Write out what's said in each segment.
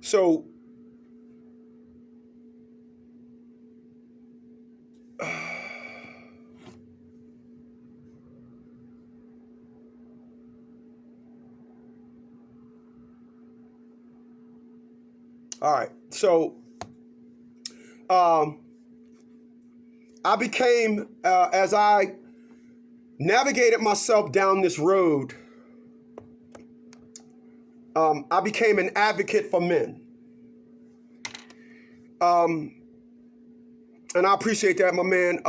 So, all right. So, I became, as I navigated myself down this road, I became an advocate for men. And I appreciate that, my man.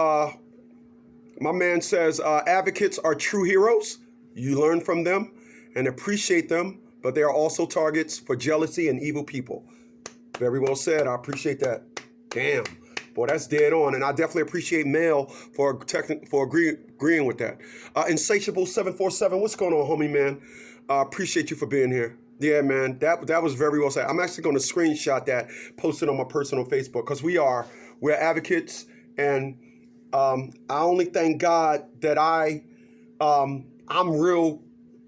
My man says advocates are true heroes. You learn from them and appreciate them, but they are also targets for jealousy and evil people. Very well said. I appreciate that. Damn. Boy, that's dead on. And I definitely appreciate Mel for agreeing with that. Insatiable 747, what's going on, homie, man? Appreciate you for being here. Yeah, man, that was very well said. I'm actually going to screenshot that, post it on my personal Facebook, because we're advocates, and I only thank God that I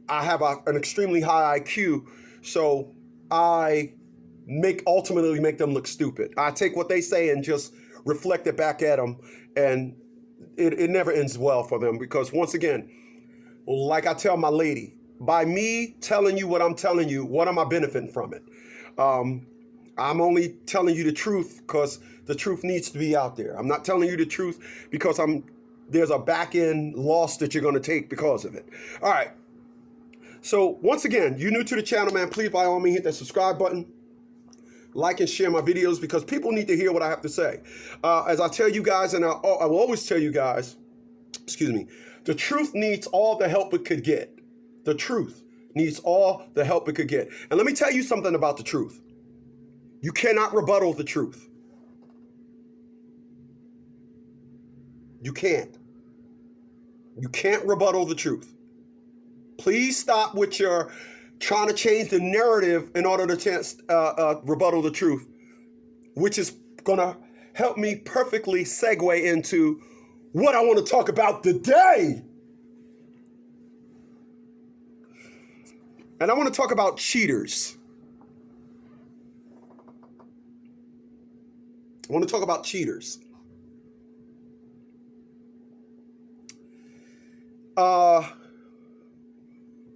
have an extremely high IQ, so I ultimately make them look stupid. I take what they say and just reflect it back at them, and it never ends well for them, because once again, like I tell my lady, by me telling you what I'm telling you, what am I benefiting from it? I'm only telling you the truth because the truth needs to be out there. I'm not telling you the truth because there's a back end loss that you're going to take because of it. All right. So once again, you're new to the channel, man. Please, by all means, hit that subscribe button. Like and share my videos because people need to hear what I have to say. As I tell you guys, and I will always tell you guys, excuse me, the truth needs all the help it could get. The truth needs all the help it could get. And let me tell you something about the truth. You cannot rebuttal the truth. You can't. You can't rebuttal the truth. Please stop with your trying to change the narrative in order to rebuttal the truth, which is going to help me perfectly segue into what I want to talk about today. And I want to talk about cheaters. I want to talk about cheaters.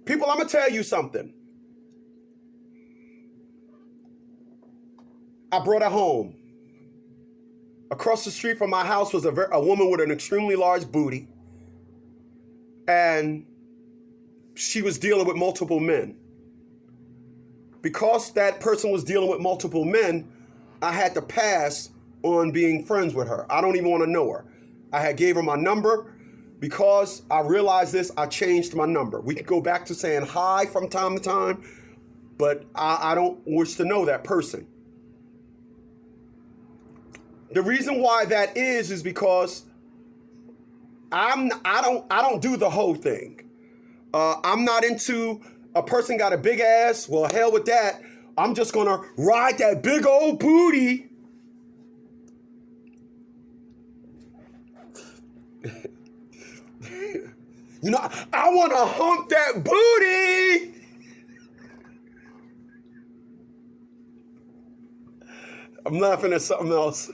People, I'm going to tell you something. I brought her home. Across the street from my house was a woman with an extremely large booty. And she was dealing with multiple men. Because that person was dealing with multiple men, I had to pass on being friends with her. I don't even want to know her. I had gave her my number. Because I realized this, I changed my number. We could go back to saying hi from time to time, but I don't wish to know that person. The reason why that is because I don't do the whole thing. I'm not into a person got a big ass. Well, hell with that. I'm just gonna ride that big old booty. You know, I want to hump that booty. I'm laughing at something else.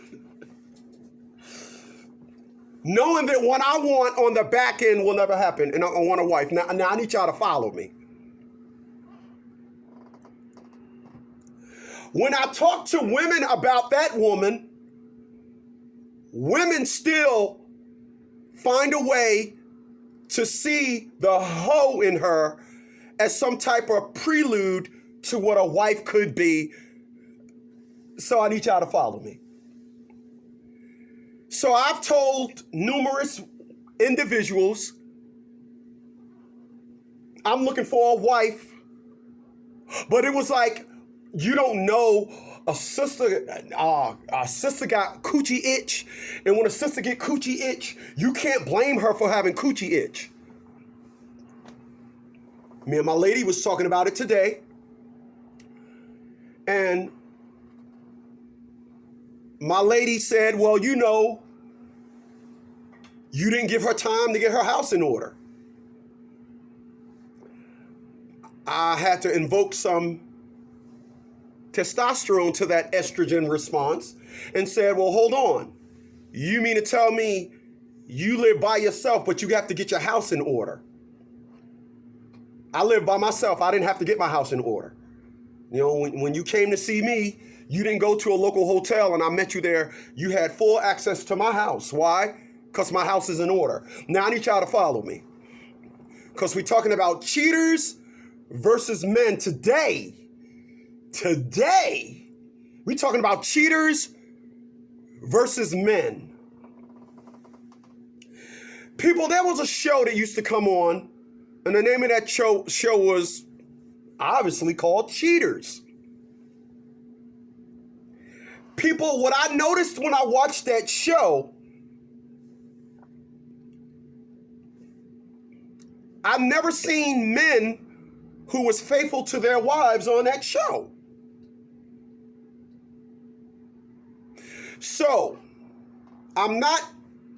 Knowing that what I want on the back end will never happen, and I want a wife. Now I need y'all to follow me. When I talk to women about that woman, women still find a way to see the hoe in her as some type of prelude to what a wife could be. So I need y'all to follow me. So I've told numerous individuals, I'm looking for a wife, but it was like, you don't know, a sister got coochie itch, and when a sister get coochie itch, you can't blame her for having coochie itch. Me and my lady was talking about it today, and my lady said, well, you know, you didn't give her time to get her house in order. I had to invoke some testosterone to that estrogen response and said, well, hold on. You mean to tell me you live by yourself, but you have to get your house in order? I live by myself. I didn't have to get my house in order. You know, when you came to see me, you didn't go to a local hotel and I met you there. You had full access to my house. Why? Because my house is in order. Now I need y'all to follow me. Because we're talking about cheaters versus men today. Today, we're talking about cheaters versus men. People, there was a show that used to come on, and the name of that show was obviously called Cheater'S. People, what I noticed when I watched that show, I've never seen men who was faithful to their wives on that show. So, I'm not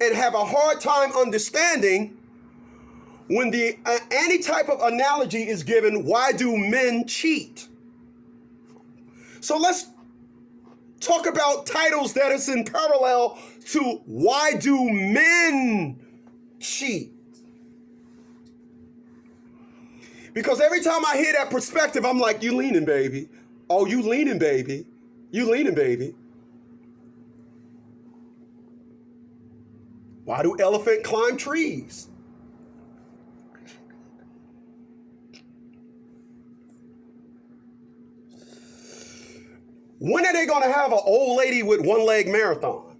and have a hard time understanding when the any type of analogy is given, why do men cheat? So let's talk about titles that is in parallel to why do men cheat? Because every time I hear that perspective, I'm like, you leaning, baby. Oh, you leaning, baby. You leaning, baby. Why do elephants climb trees? When are they going to have an old lady with one-leg marathon?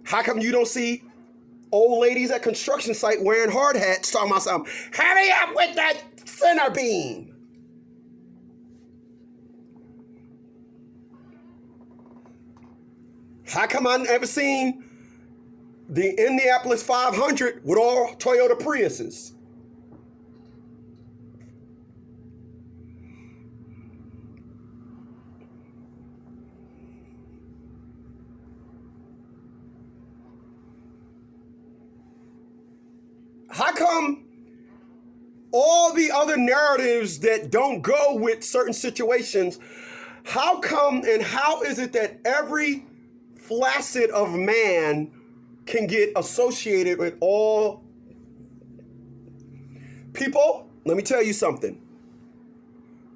How come you don't see old ladies at construction site wearing hard hats talking about something? Hurry up with that center beam. How come I never seen the Indianapolis 500 with all Toyota Priuses? How come all the other narratives that don't go with certain situations, how come and how is it that every facet of man can get associated with all people? Let me tell you something.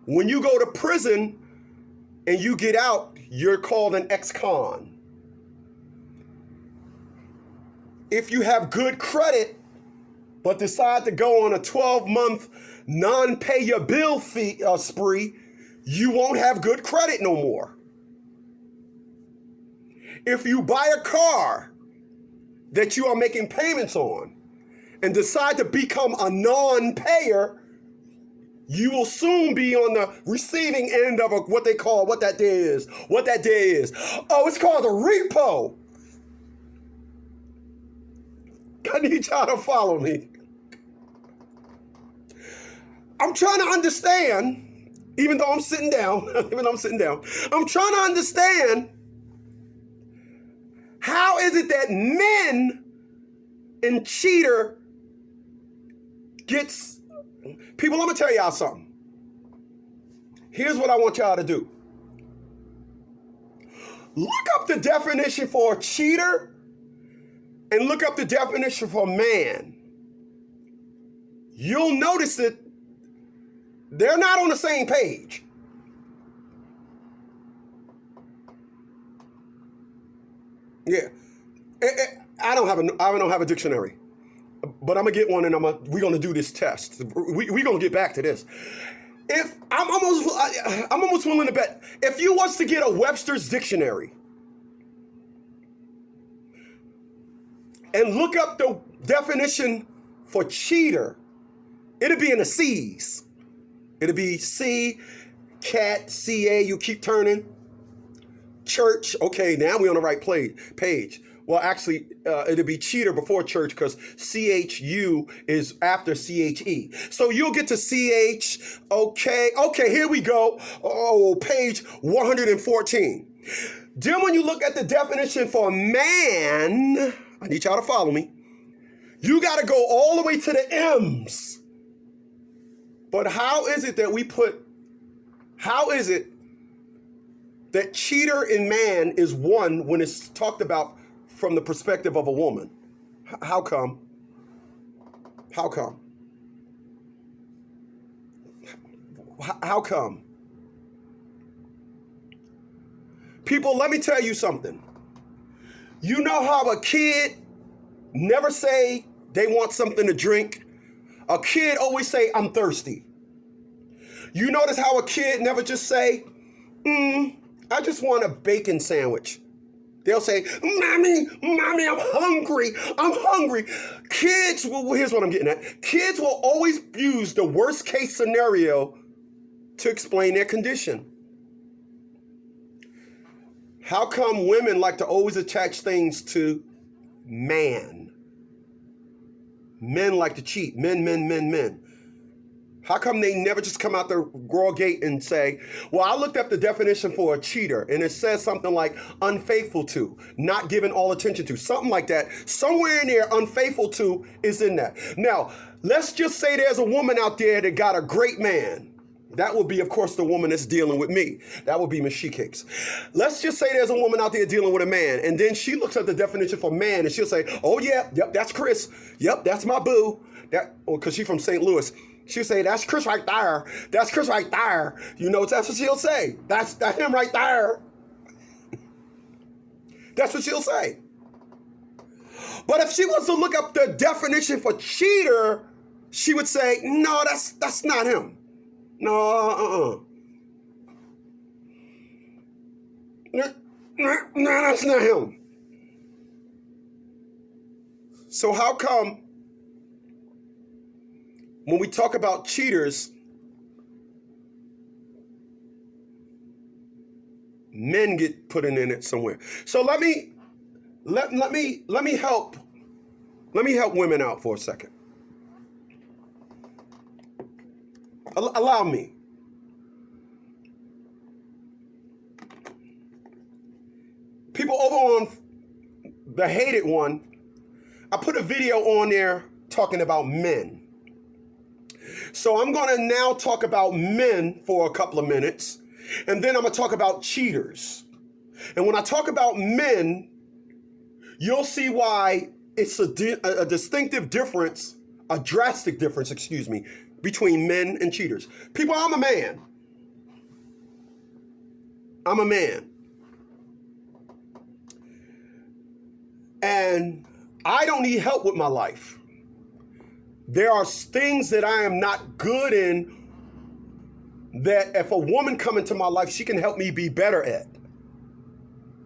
When you go to prison and you get out, you're called an ex-con. If you have good credit, but decide to go on a 12-month non-pay your bill fee spree, you won't have good credit no more. If you buy a car that you are making payments on and decide to become a non-payer, you will soon be on the receiving end of what they call, what that day is. Oh, it's called a repo. I need y'all to follow me. I'm trying to understand, even though I'm sitting down, I'm trying to understand, how is it that men in cheater gets, people, I'm gonna tell y'all something. Here's what I want y'all to do. Look up the definition for a cheater and look up the definition for man. You'll notice that they're not on the same page. Yeah, I don't have a dictionary, but I'm gonna get one and we're gonna do this test. We're gonna get back to this. If I'm almost willing to bet if you was to get a Webster's dictionary and look up the definition for cheater, it'd be in the C's. It'd be C, cat, CA. You keep turning. Church, okay, now we're on the right page. Well, actually, it'll be cheater before church because CHU is after CHE. So you'll get to CH, okay, here we go. Oh, page 114. Then when you look at the definition for man, I need y'all to follow me. You got to go all the way to the M's. But how is it that cheater and man is one when it's talked about from the perspective of a woman? How come? How come? How come? People, let me tell you something. You know how a kid never say they want something to drink? A kid always say, I'm thirsty. You notice how a kid never just say, I just want a bacon sandwich. They'll say, Mommy, I'm hungry. I'm hungry. Kids, well, here's what I'm getting at. Kids will always use the worst case scenario to explain their condition. How come women like to always attach things to man? Men like to cheat. Men. How come they never just come out the girl gate and say, well, I looked up the definition for a cheater, and it says something like unfaithful to, not given all attention to, something like that. Somewhere in there, unfaithful to is in that. Now, let's just say there's a woman out there that got a great man. That would be, of course, the woman that's dealing with me. That would be Miss She Cakes. Let's just say there's a woman out there dealing with a man, and then she looks at the definition for man, and she'll say, oh, yeah, yep, that's Chris. Yep, that's my boo. Because she's from St. Louis. She'll say, that's Chris right there. That's Chris right there. You know, that's what she'll say. That's him right there. That's what she'll say. But if she was to look up the definition for cheater, she would say, no, that's not him. No, No, that's not him. So how come when we talk about cheaters, men get put in it somewhere? So let me help women out for a second. Allow me. People over on the Hated One, I put a video on there talking about men. So I'm going to now talk about men for a couple of minutes, and then I'm going to talk about cheaters. And when I talk about men, you'll see why it's a distinctive difference, a drastic difference, between men and cheaters. People, I'm a man. I'm a man. And I don't need help with my life. There are things that I am not good in that if a woman come into my life, she can help me be better at.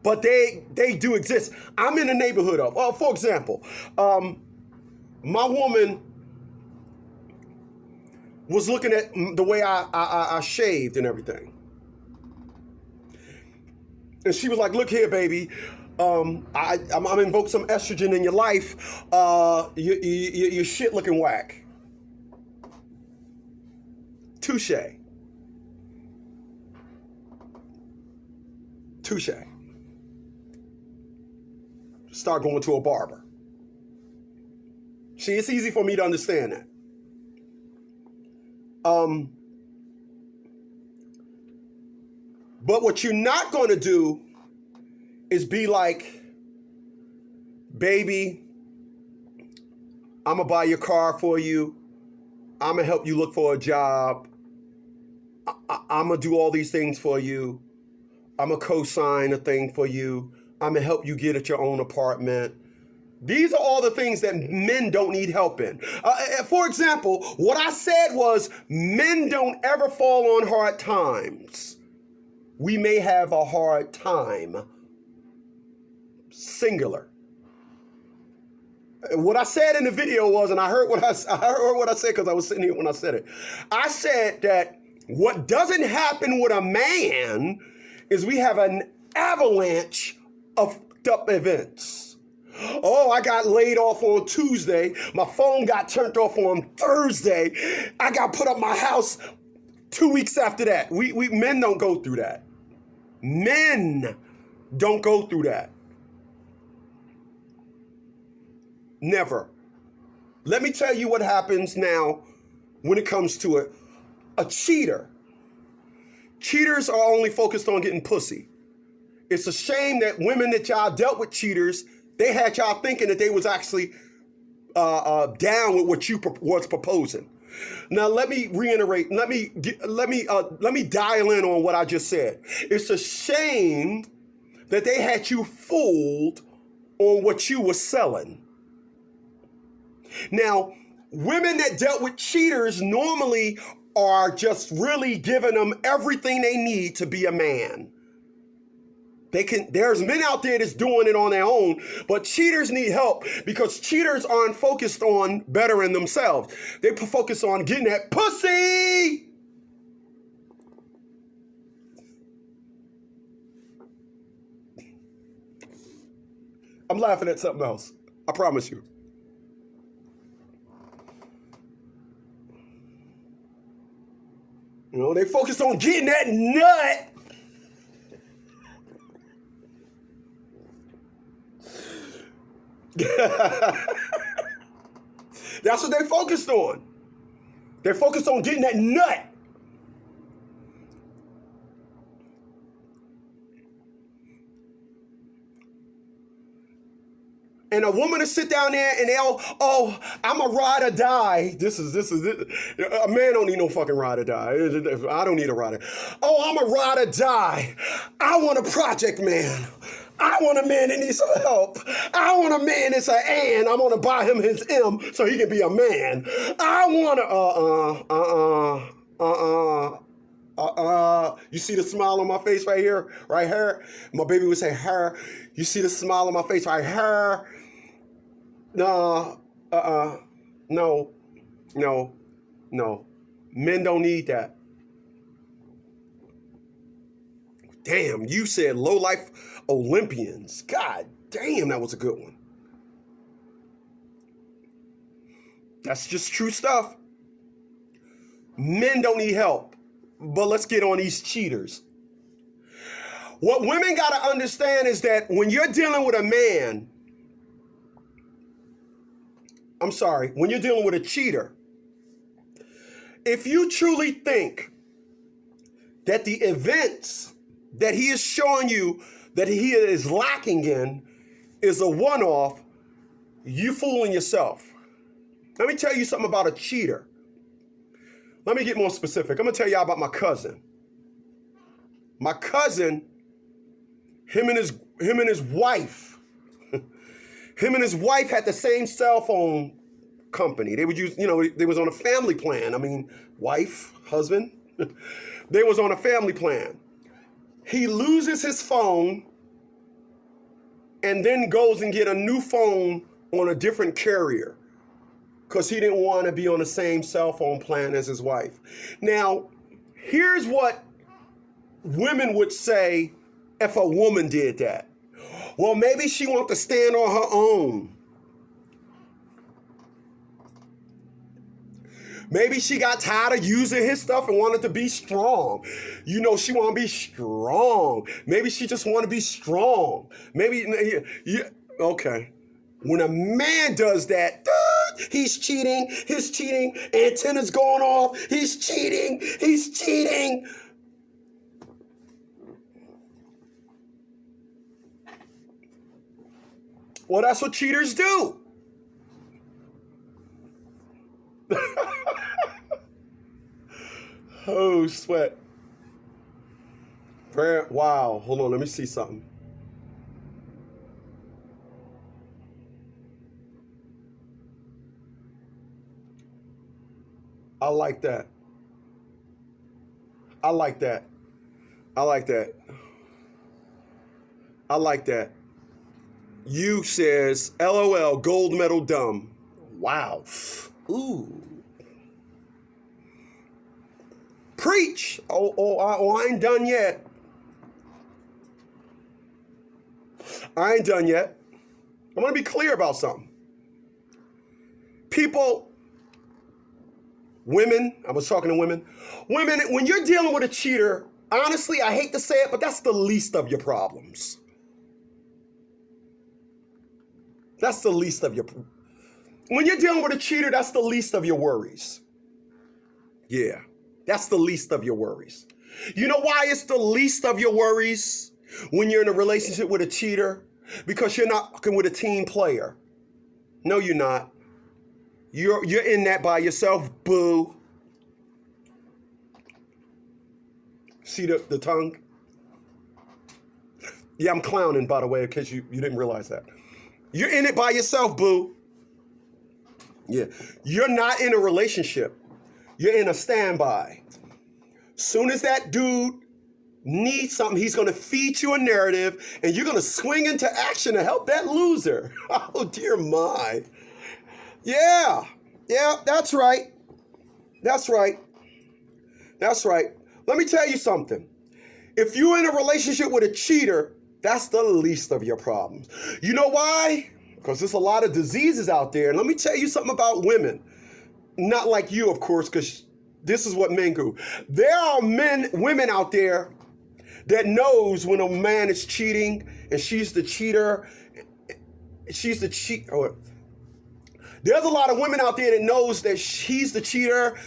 But they do exist. I'm in the neighborhood of, for example, my woman was looking at the way I shaved and everything. And she was like, look here, baby, I'm invoke some estrogen in your life. Your shit looking whack. Touche. Start going to a barber. See, it's easy for me to understand that. But what you're not going to do is be like, baby, I'm going to buy your car for you. I'm going to help you look for a job. I'm going to do all these things for you. I'm going to co-sign a thing for you. I'm going to help you get at your own apartment. These are all the things that men don't need help in. For example, what I said was men don't ever fall on hard times. We may have a hard time. Singular. What I said in the video was, and I heard what I said because I was sitting here when I said it. I said that what doesn't happen with a man is we have an avalanche of up events. Oh, I got laid off on Tuesday. My phone got turned off on Thursday. I got put up my house 2 weeks after that. We men don't go through that. Men don't go through that. Never. Let me tell you what happens now when it comes to it. a cheater. Cheaters are only focused on getting pussy. It's a shame that women that y'all dealt with cheaters, they had y'all thinking that they was actually down with what you was proposing. Now let me reiterate. Let me dial in on what I just said. It's a shame that they had you fooled on what you were selling. Now, women that dealt with cheaters normally are just really giving them everything they need to be a man. There's men out there that's doing it on their own, but cheaters need help because cheaters aren't focused on bettering themselves. They focus on getting that pussy. I'm laughing at something else. I promise you. You know, they focus on getting that nut. That's what they focused on. They're focused on getting that nut. And a woman to sit down there and they'll, oh, I'm a ride or die. This is it. A man don't need no fucking ride or die. I don't need a ride or. Oh, I'm a ride or die. I want a project man. I want a man that needs some help. I want a man that's an and. I'm gonna buy him his M so he can be a man. I want a you see the smile on my face right here? Right here? My baby would say her. You see the smile on my face right here? No, no. Men don't need that. Damn, you said low life Olympians. God damn, that was a good one. That's just true stuff. Men don't need help. But let's get on these cheaters. What women got to understand is that when you're dealing with a man, when you're dealing with a cheater, if you truly think that the events that he is showing you that he is lacking in is a one-off, you fooling yourself. Let me tell you something about a cheater. Let me get more specific. I'm going to tell y'all about my cousin. My cousin, him and his wife, him and his wife had the same cell phone company. They would use, they was on a family plan. I mean, wife, husband, they was on a family plan. He loses his phone and then goes and get a new phone on a different carrier because he didn't want to be on the same cell phone plan as his wife. Now, here's what women would say if a woman did that. Well, maybe she wants to stand on her own. Maybe she got tired of using his stuff and wanted to be strong. She want to be strong. Maybe she just want to be strong. Maybe, okay. When a man does that, he's cheating, antennas going off, he's cheating. Well, that's what cheaters do. Oh, sweat. Wow, hold on, let me see something. I like that. You says, LOL, gold medal dumb. Wow. Ooh. Preach. I ain't done yet. I'm going to be clear about something. Women, I was talking to women. Women, when you're dealing with a cheater, honestly, I hate to say it, but that's the least of your problems. When you're dealing with a cheater, that's the least of your worries. Yeah. That's the least of your worries. You know why it's the least of your worries when you're in a relationship with a cheater? Because you're not fucking with a team player. No, you're not. You're in that by yourself, boo. See the tongue? Yeah, I'm clowning, by the way, in case you didn't realize that. You're in it by yourself, boo. Yeah. You're not in a relationship. You're in a standby. Soon as that dude needs something, he's going to feed you a narrative, and you're going to swing into action to help that loser. Oh, dear my. Yeah, that's right. That's right. That's right. Let me tell you something. If you're in a relationship with a cheater, that's the least of your problems. You know why? Because there's a lot of diseases out there. And let me tell you something about women. Not like you, of course, because this is what men do. There are women out there that knows when a man is cheating and she's the cheater. She's the cheat. Or there's a lot of women out there that knows that he's the cheater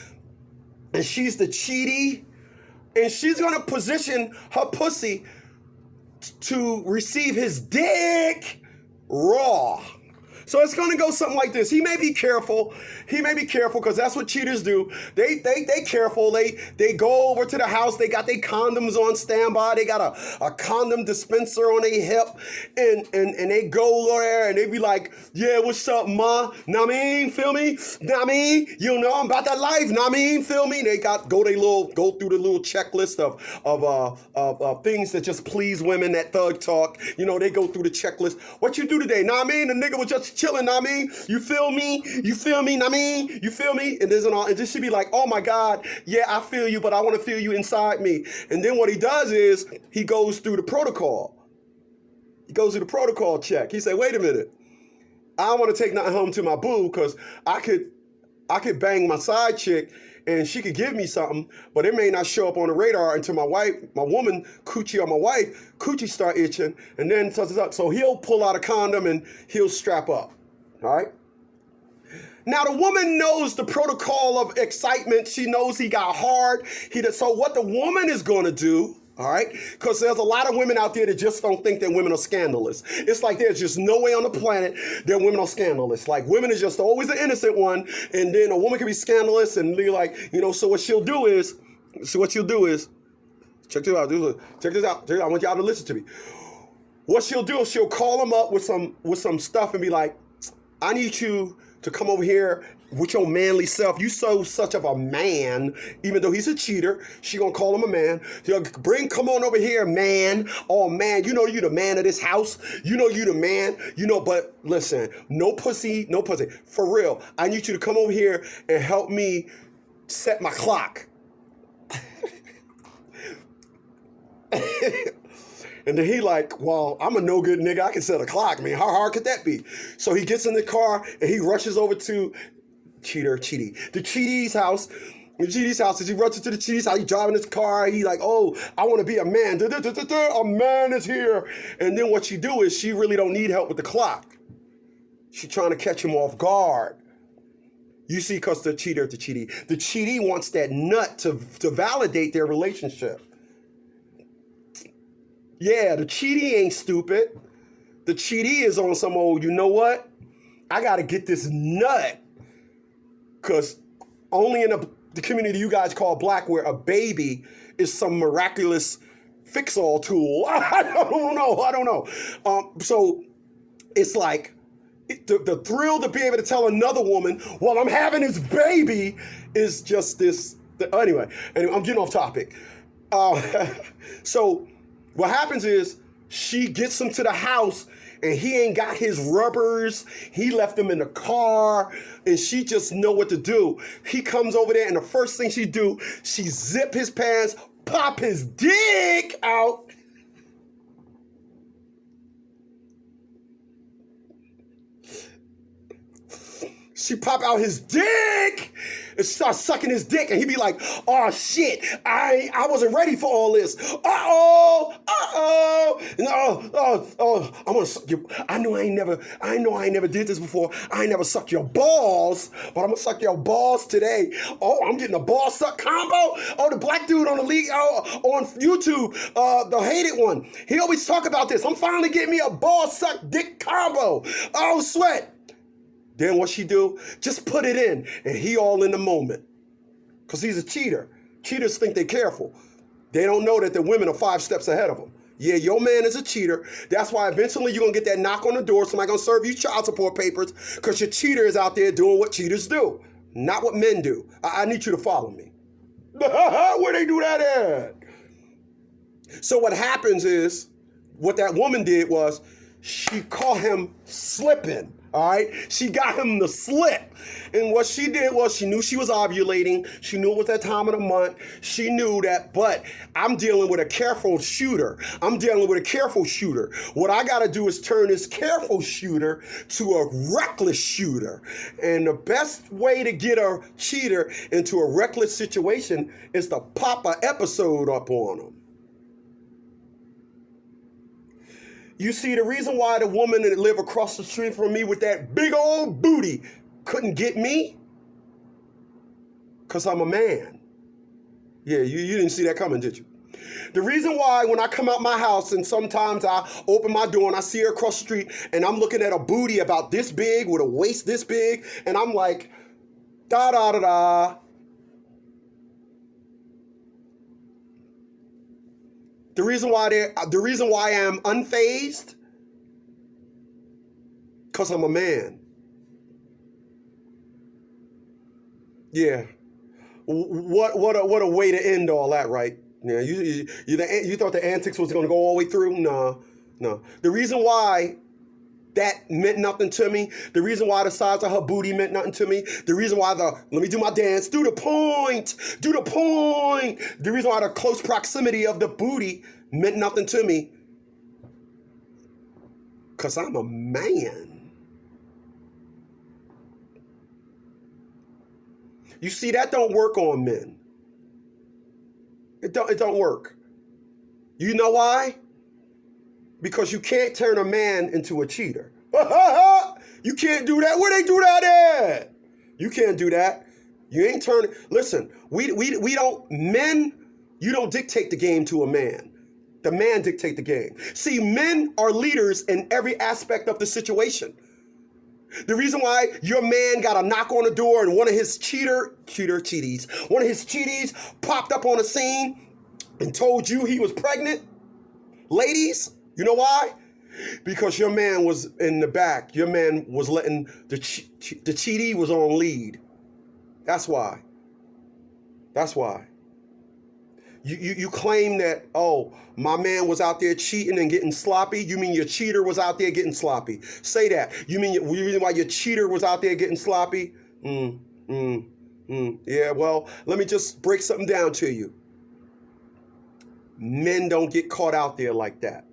and she's the cheatie. And she's going to position her pussy to receive his dick raw. So it's going to go something like this. He may be careful. Because that's what cheaters do. They careful. They go over to the house. They got their condoms on standby. They got a condom dispenser on their hip. And they go there and they be like, yeah, what's up, ma? Know what I mean? Feel me? Know what I mean? You know I'm about that life. Know what I mean? Feel me? They go through the little checklist of things that just please women, that thug talk. You know, they go through the checklist. What you do today? Know what I mean? The nigga was just chilling. Know what I mean? You feel me? You feel me? Know what I mean? You feel me? And this should be like, oh my God, yeah, I feel you, but I want to feel you inside me. And then what he does is he goes through the protocol. He goes through the protocol check. He said, wait a minute. I don't want to take nothing home to my boo because I could bang my side chick and she could give me something, but it may not show up on the radar until my woman coochie or my wife coochie start itching, and then so he'll pull out a condom and he'll strap up. All right. Now, the woman knows the protocol of excitement. She knows he got hard. So what the woman is going to do, all right, because there's a lot of women out there that just don't think that women are scandalous. It's like there's just no way on the planet that women are scandalous. Like, women is just always an innocent one, and then a woman can be scandalous and be like, so what she'll do is, check this out. Check this out. I want y'all to listen to me. What she'll do is she'll call him up with some stuff and be like, I need you to come over here with your manly self. You so such of a man, even though he's a cheater. She gonna call him a man. She'll come on over here, man. Oh man, you the man of this house. You the man. But listen, no pussy. For real, I need you to come over here and help me set my clock. And then he like, well, I'm a no good nigga. I can set a clock, man. How hard could that be? So he gets in the car and he rushes over to the cheatie's house. As he rushes to the cheatie's house, he's driving his car. He like, oh, I want to be a man. A man is here. And then what she do is she really don't need help with the clock. She's trying to catch him off guard. You see, because the cheatie wants that nut to validate their relationship. Yeah, the cheatie ain't stupid. The cheatie is on some old, you know what? I got to get this nut. Because only in the community you guys call black, where a baby is some miraculous fix-all tool. I don't know. So it's like the thrill to be able to tell another woman, well, I'm having this baby, is just this. Anyway, I'm getting off topic. So what happens is she gets him to the house and he ain't got his rubbers. He left them in the car and she just know what to do. He comes over there and the first thing she do, she zip his pants, pop his dick out. she pop out his dick and start sucking his dick, and he'd be like, "Oh shit, I wasn't ready for all this. I'm gonna suck your. I know I ain't never did this before. I ain't never sucked your balls, but I'm gonna suck your balls today. Oh, I'm getting a ball suck combo. Oh, the black dude on the league on YouTube, the hated one. He always talk about this. I'm finally getting me a ball suck dick combo. Oh, sweat." Then what she do? Just put it in, and he all in the moment. Because he's a cheater. Cheaters think they're careful. They don't know that the women are 5 steps ahead of them. Yeah, your man is a cheater. That's why eventually you're going to get that knock on the door. Somebody going to serve you child support papers because your cheater is out there doing what cheaters do. Not what men do. I need you to follow me. Where they do that at? So what happens is, what that woman did was, she caught him slipping. All right, she got him to slip. And what she did was, she knew she was ovulating. She knew it was that time of the month. She knew that, but I'm dealing with a careful shooter. What I got to do is turn this careful shooter to a reckless shooter. And the best way to get a cheater into a reckless situation is to pop an episode up on them. You see, the reason why the woman that lived across the street from me with that big old booty couldn't get me? Because I'm a man. Yeah, you didn't see that coming, did you? The reason why when I come out my house and sometimes I open my door and I see her across the street and I'm looking at a booty about this big with a waist this big and I'm like, da-da-da-da. The reason why I'm unfazed, because I'm a man. Yeah. What a way to end all that, right? Yeah. You thought the antics was going to go all the way through? No. The reason why that meant nothing to me, the reason why the size of her booty meant nothing to me, the reason why let me do my dance, do the point, the reason why the close proximity of the booty meant nothing to me, because I'm a man. You see, that don't work on men. It don't work. You know why? Because you can't turn a man into a cheater. You can't do that. Where they do that at? You can't do that. You ain't turning. Listen, we don't, men, you don't dictate the game to a man. The man dictate the game. See, men are leaders in every aspect of the situation. The reason why your man got a knock on the door and one of his cheaties popped up on the scene and told you he was pregnant, ladies, you know why? Because your man was in the back. Your man was letting the cheatie was on lead. That's why. You claim that, oh, my man was out there cheating and getting sloppy. You mean your cheater was out there getting sloppy? Say that. You mean why your cheater was out there getting sloppy? Yeah, well, let me just break something down to you. Men don't get caught out there like that.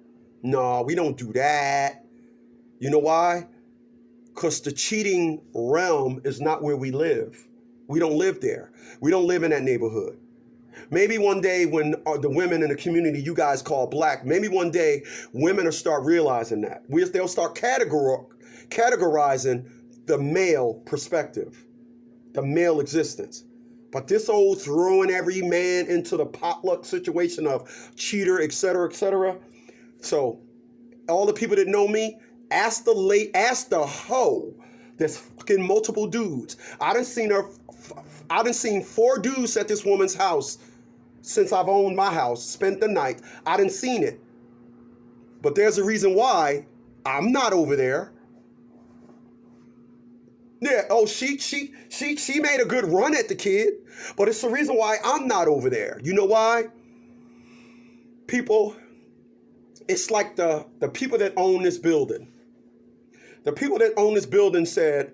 No, we don't do that. You know why? Because the cheating realm is not where we live. We don't live there. We don't live in that neighborhood. Maybe one day when the women in the community you guys call black, maybe one day women will start realizing that. They'll start categorizing the male perspective, the male existence. But this old throwing every man into the potluck situation of cheater, et cetera. So all the people that know me, ask the hoe that's fucking multiple dudes. I done seen 4 dudes at this woman's house since I've owned my house, spent the night. I done seen it. But there's a reason why I'm not over there. Yeah, oh, she made a good run at the kid, but it's the reason why I'm not over there. You know why? People, it's like the people that own this building. The people that own this building said,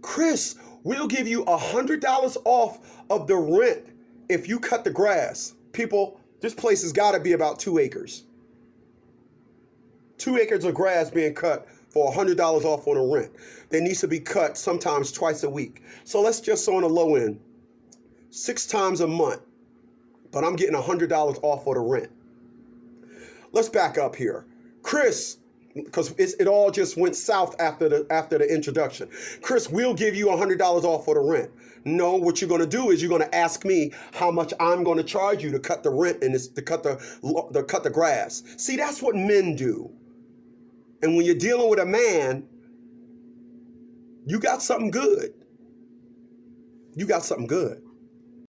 Chris, we'll give you $100 off of the rent if you cut the grass. People, this place has got to be about 2 acres. 2 acres of grass being cut for $100 off on a rent. They needs to be cut sometimes twice a week. So let's just on the low end, 6 times a month, but I'm getting $100 off for the rent. Let's back up here. Chris, because it all just went south after the introduction. Chris, we'll give you $100 off for the rent. No, what you're going to do is you're going to ask me how much I'm going to charge you to cut the rent and to cut the grass. See, that's what men do. And when you're dealing with a man, you got something good. You got something good.